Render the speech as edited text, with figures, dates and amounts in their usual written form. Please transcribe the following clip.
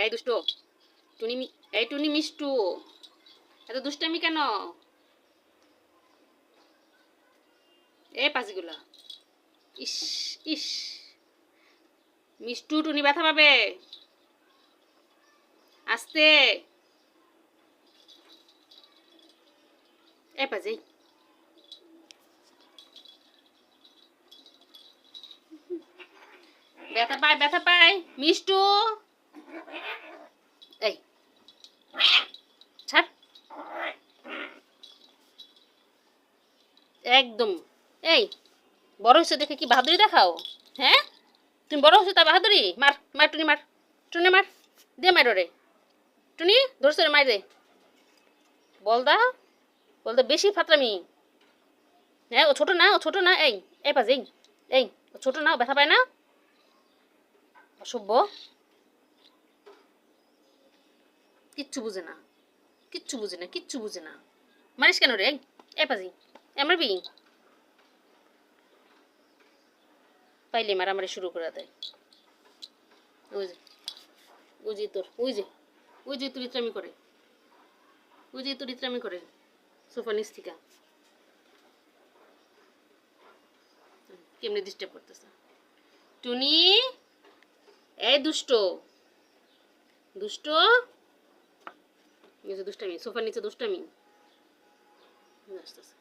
এই দুষ্ট টুনি এই টুনি মিষ্টু এত দুষ্টামি কেন? এই পাজিগুলা ইস ইস মিষ্টু টুনি ব্যথা পাবে আস্তে। এই পাজি ব্যথা পায় মিষ্টু। এই ছাড় একদম। এই বড় হচ্ছে দেখে কি বাহাদুরি দেখাও? হ্যাঁ তুমি বড় হচ্ছে তা বাহাদুরি? মার মার টুনি মার, টুনি মার, দিয়ে মার রে টুনি, ধরছে রে মার দে। বলদা বলদা বেশি ফাতরামি। হ্যাঁ ও ছোট না, ও ছোট না। এই এই পাজ এই এই ও ছোট না, ও ব্যথা পায় না। অসভ্য, কিচ্ছু বুঝে না, কিচ্ছু বুঝে না, কিচ্ছু বুঝে না। মারিস কেন রে? এই পাজি আমার বি পাইলে মারামারি শুরু করে দেয়। ওই যে ওই যে তোর ওই যে ওই যে তোর ইত্রামি করে, ওই যে তোর ইত্রামি করে সোফা নিচ থেকে কেমনে ডিস্টার্ব করতেছে। টুনি এই দুষ্ট দুষ্ট, এই যে দুষ্টামি সোফার নিচে দুষ্টামি আসতেছে।